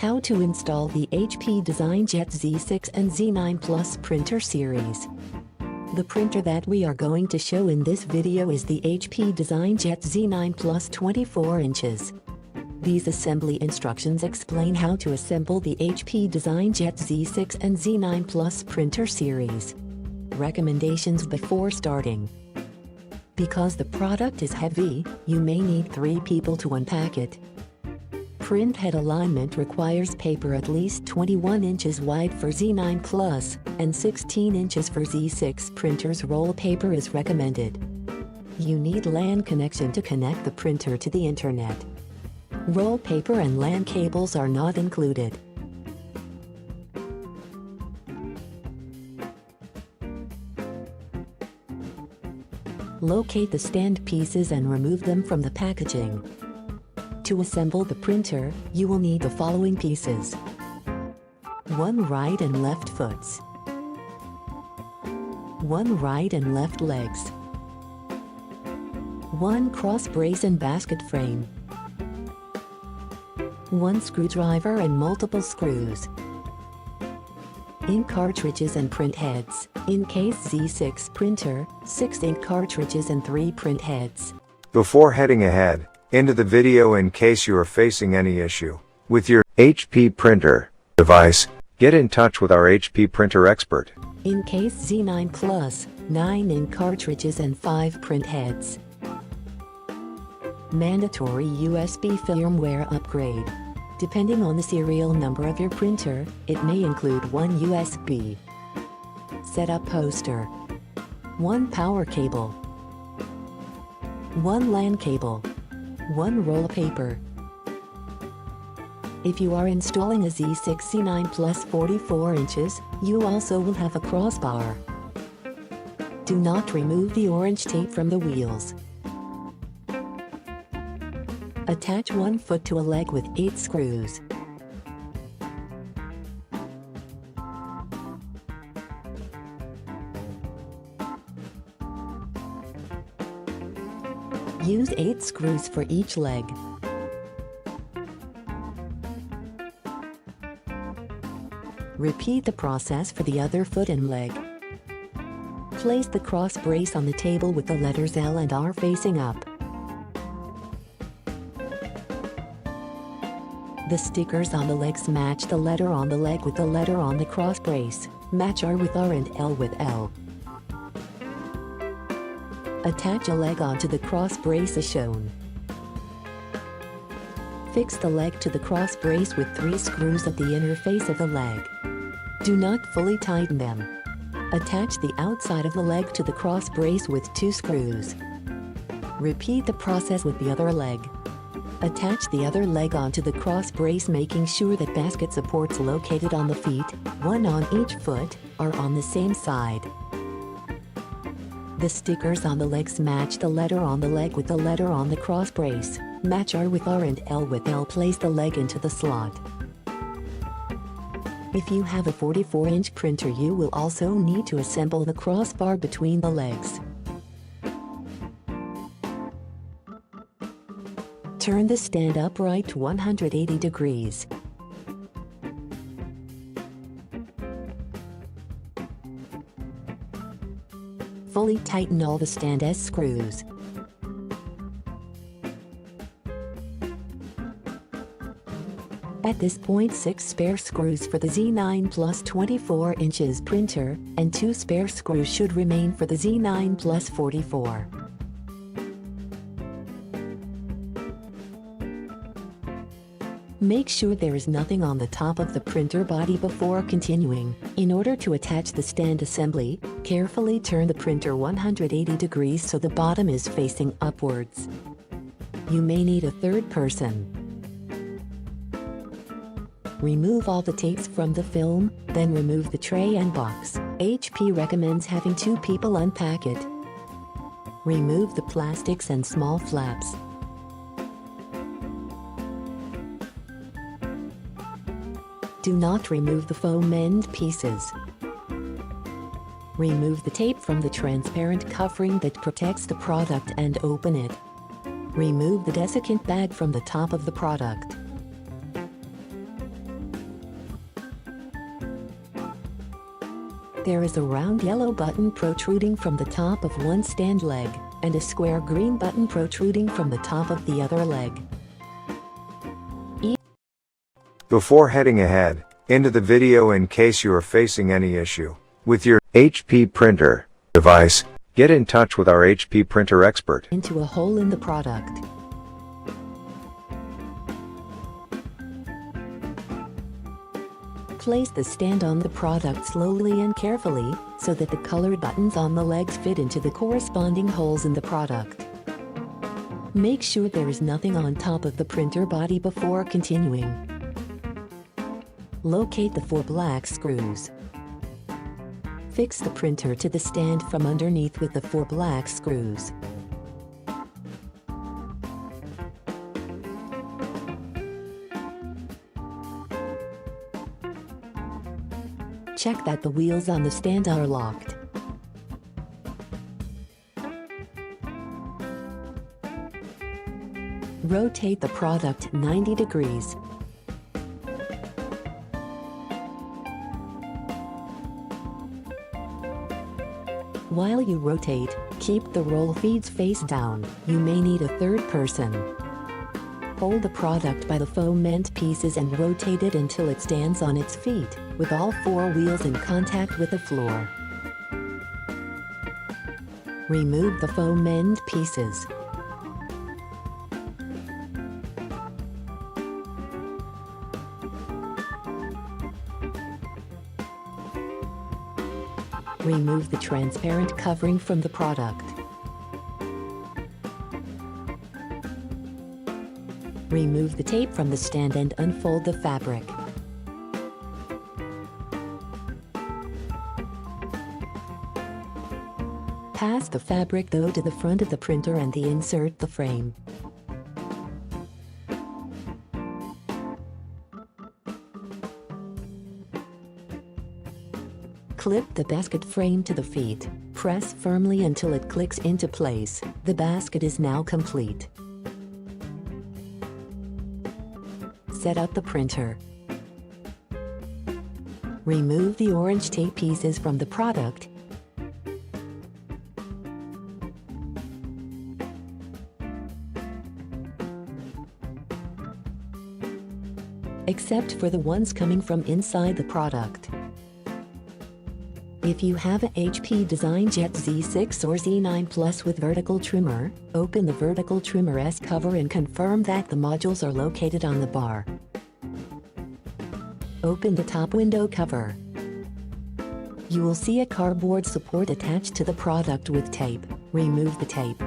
How to install the HP DeskJet Z6 and Z9 Plus printer series. The printer that we are going to show in this video is the HP DeskJet Z9 Plus 24 inches. These assembly instructions explain how to assemble the HP DeskJet Z6 and Z9 Plus printer series. Recommendations before starting. Because the product is heavy, you may need 3 people to unpack it. Print head alignment requires paper at least 21 inches wide for Z9 Plus, and 16 inches for Z6 printers. Roll paper is recommended. You need LAN connection to connect the printer to the internet. Roll paper and LAN cables are not included. Locate the stand pieces and remove them from the packaging. To assemble the printer, you will need the following pieces: 1 right and left foots, 1 right and left legs, 1 cross brace and basket frame, 1 screwdriver and multiple screws. Ink cartridges and print heads. In case Z6 printer, 6 ink cartridges and 3 print heads. Before heading ahead into the video, in case you are facing any issue with your HP printer device, get in touch with our HP printer expert. In case Z9 Plus, 9 ink cartridges and 5 print heads. Mandatory USB firmware upgrade. Depending on the serial number of your printer, it may include 1 USB setup poster, 1 power cable, 1 LAN cable, 1 roll of paper. If you are installing a Z6 Z9 Plus 44 inches, you also will have a crossbar. Do not remove the orange tape from the wheels. Attach 1 foot to a leg with 8 screws. Use 8 screws for each leg. Repeat the process for the other foot and leg. Place the cross brace on the table with the letters L and R facing up. The stickers on the legs match the letter on the leg with the letter on the cross brace. Match R with R and L with L. Attach a leg onto the cross brace as shown. Fix the leg to the cross brace with 3 screws at the inner face of the leg. Do not fully tighten them. Attach the outside of the leg to the cross brace with 2 screws. Repeat the process with the other leg. Attach the other leg onto the cross brace, making sure that basket supports located on the feet, 1 on each foot, are on the same side. The stickers on the legs match the letter on the leg with the letter on the cross brace. Match R with R and L with L. Place the leg into the slot. If you have a 44-inch printer, you will also need to assemble the crossbar between the legs. Turn the stand upright to 180 degrees. Fully tighten all the stand S screws. At this point, 6 spare screws for the Z9 Plus 24 inches printer, and 2 spare screws should remain for the Z9 Plus 44. Make sure there is nothing on the top of the printer body before continuing. In order to attach the stand assembly, carefully turn the printer 180 degrees so the bottom is facing upwards. You may need a third person. Remove all the tapes from the film, then remove the tray and box. HP recommends having 2 people unpack it. Remove the plastics and small flaps. Do not remove the foam end pieces. Remove the tape from the transparent covering that protects the product and open it. Remove the desiccant bag from the top of the product. There is a round yellow button protruding from the top of one stand leg, and a square green button protruding from the top of the other leg. Before heading ahead into the video, in case you are facing any issue with your HP printer device, get in touch with our HP printer expert. Into a hole in the product. Place the stand on the product slowly and carefully, so that the colored buttons on the legs fit into the corresponding holes in the product. Make sure there is nothing on top of the printer body before continuing. Locate the 4 black screws. Fix the printer to the stand from underneath with the 4 black screws. Check that the wheels on the stand are locked. Rotate the product 90 degrees. While you rotate, keep the roll feeds face down. You may need a third person. Hold the product by the foam end pieces and rotate it until it stands on its feet, with all 4 wheels in contact with the floor. Remove the foam end pieces. Remove the transparent covering from the product. Remove the tape from the stand and unfold the fabric. Pass the fabric though to the front of the printer and insert the frame. Clip the basket frame to the feet. Press firmly until it clicks into place. The basket is now complete. Set up the printer. Remove the orange tape pieces from the product. Except for the ones coming from inside the product. If you have a HP DeskJet Z6 or Z9 Plus with vertical trimmer, open the vertical trimmer's cover and confirm that the modules are located on the bar. Open the top window cover. You will see a cardboard support attached to the product with tape. Remove the tape.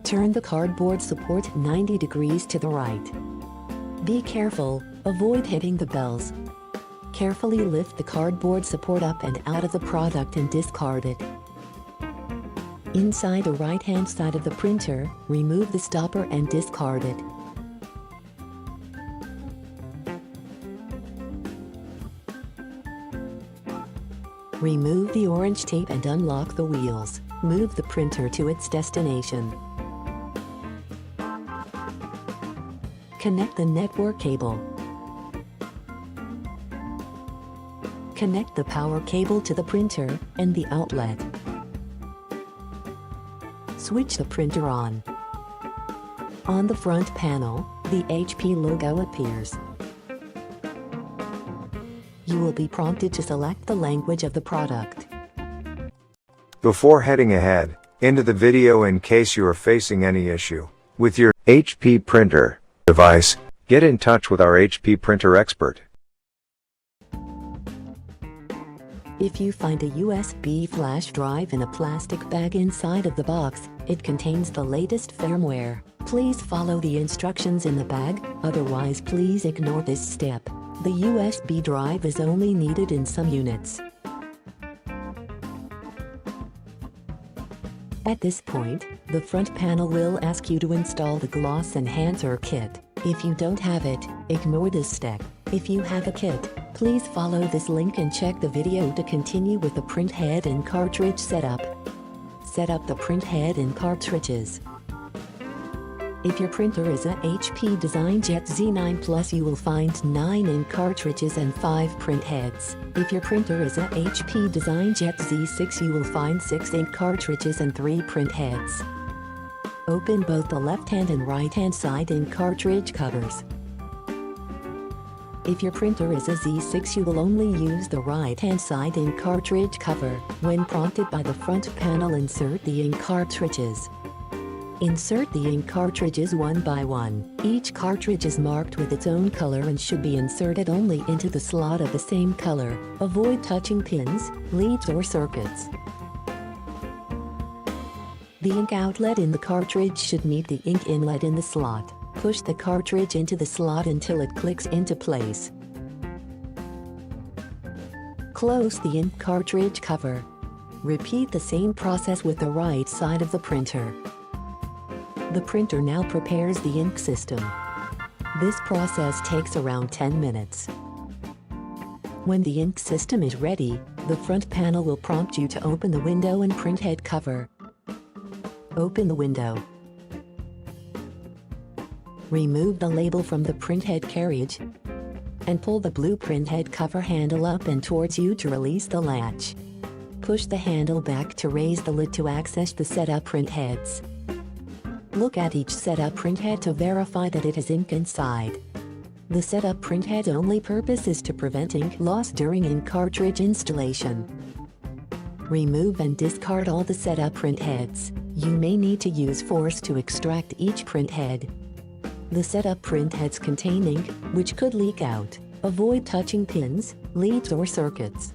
Turn the cardboard support 90 degrees to the right. Be careful, avoid hitting the bells. Carefully lift the cardboard support up and out of the product and discard it. Inside the right-hand side of the printer, remove the stopper and discard it. Remove the orange tape and unlock the wheels. Move the printer to its destination. Connect the network cable. Connect the power cable to the printer and the outlet. Switch the printer on. On the front panel, the HP logo appears. You will be prompted to select the language of the product. Before heading ahead into the video, in case you are facing any issue with your HP printer device, get in touch with our HP printer expert. If you find a USB flash drive in a plastic bag inside of the box, it contains the latest firmware. Please follow the instructions in the bag, otherwise please ignore this step. The USB drive is only needed in some units. At this point, the front panel will ask you to install the gloss enhancer kit. If you don't have it, ignore this step. If you have a kit, please follow this link and check the video to continue with the print head and cartridge setup. Set up the print head and cartridges. If your printer is a HP DeskJet Z9 Plus, you will find 9 ink cartridges and 5 print heads. If your printer is a HP DeskJet Z6, you will find 6 ink cartridges and 3 print heads. Open both the left-hand and right-hand side ink cartridge covers. If your printer is a Z6, you will only use the right-hand side ink cartridge cover. When prompted by the front panel, insert the ink cartridges. Insert the ink cartridges one by one. Each cartridge is marked with its own color and should be inserted only into the slot of the same color. Avoid touching pins, leads or circuits. The ink outlet in the cartridge should meet the ink inlet in the slot. Push the cartridge into the slot until it clicks into place. Close the ink cartridge cover. Repeat the same process with the right side of the printer. The printer now prepares the ink system. This process takes around 10 minutes. When the ink system is ready, the front panel will prompt you to open the window and printhead cover. Open the window. Remove the label from the printhead carriage and pull the blue printhead cover handle up and towards you to release the latch. Push the handle back to raise the lid to access the setup printheads. Look at each setup printhead to verify that it has ink inside. The setup printhead's only purpose is to prevent ink loss during ink cartridge installation. Remove and discard all the setup printheads. You may need to use force to extract each printhead. The setup printheads contain ink, which could leak out. Avoid touching pins, leads or circuits.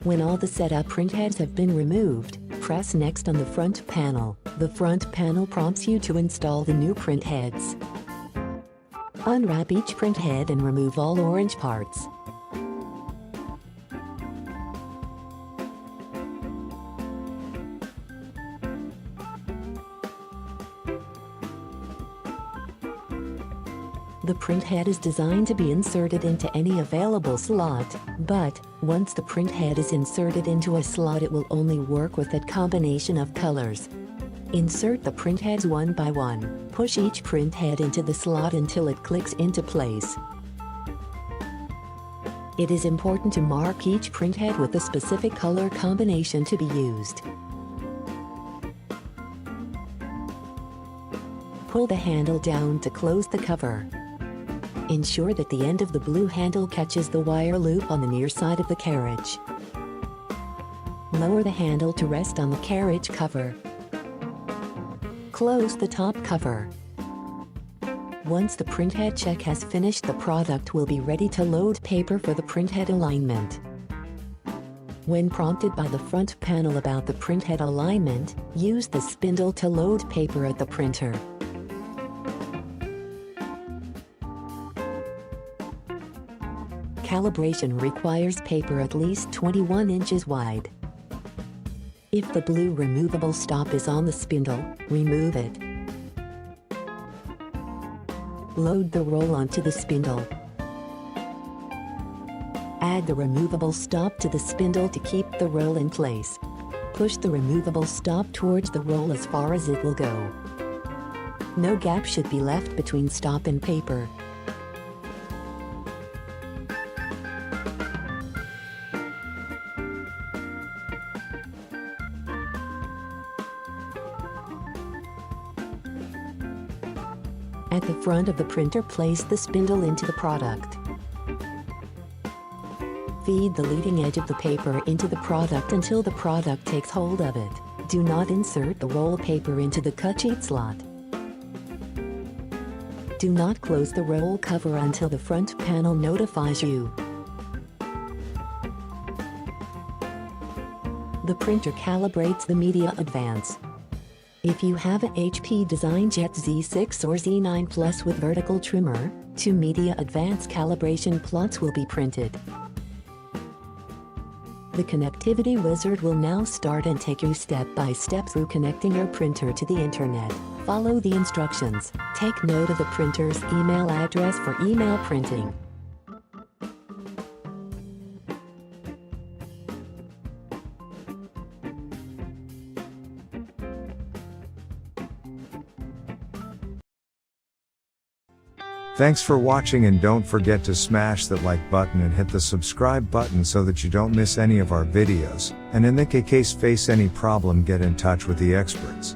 When all the setup printheads have been removed, press Next on the front panel. The front panel prompts you to install the new printheads. Unwrap each printhead and remove all orange parts. The printhead is designed to be inserted into any available slot, but once the printhead is inserted into a slot, it will only work with that combination of colors. Insert the printheads one by one. Push each printhead into the slot until it clicks into place. It is important to mark each printhead with a specific color combination to be used. Pull the handle down to close the cover. Ensure that the end of the blue handle catches the wire loop on the near side of the carriage. Lower the handle to rest on the carriage cover. Close the top cover. Once the printhead check has finished, the product will be ready to load paper for the printhead alignment. When prompted by the front panel about the printhead alignment, use the spindle to load paper at the printer. Calibration requires paper at least 21 inches wide. If the blue removable stop is on the spindle, remove it. Load the roll onto the spindle. Add the removable stop to the spindle to keep the roll in place. Push the removable stop towards the roll as far as it will go. No gap should be left between stop and paper. At the front of the printer, place the spindle into the product. Feed the leading edge of the paper into the product until the product takes hold of it. Do not insert the roll paper into the cut sheet slot. Do not close the roll cover until the front panel notifies you. The printer calibrates the media advance. If you have a HP DeskJet Z6 or Z9 Plus with vertical trimmer, 2 media advance calibration plots will be printed. The connectivity wizard will now start and take you step by step through connecting your printer to the internet. Follow the instructions. Take note of the printer's email address for email printing. Thanks for watching, and don't forget to smash that like button and hit the subscribe button so that you don't miss any of our videos, and in the case face any problem, get in touch with the experts.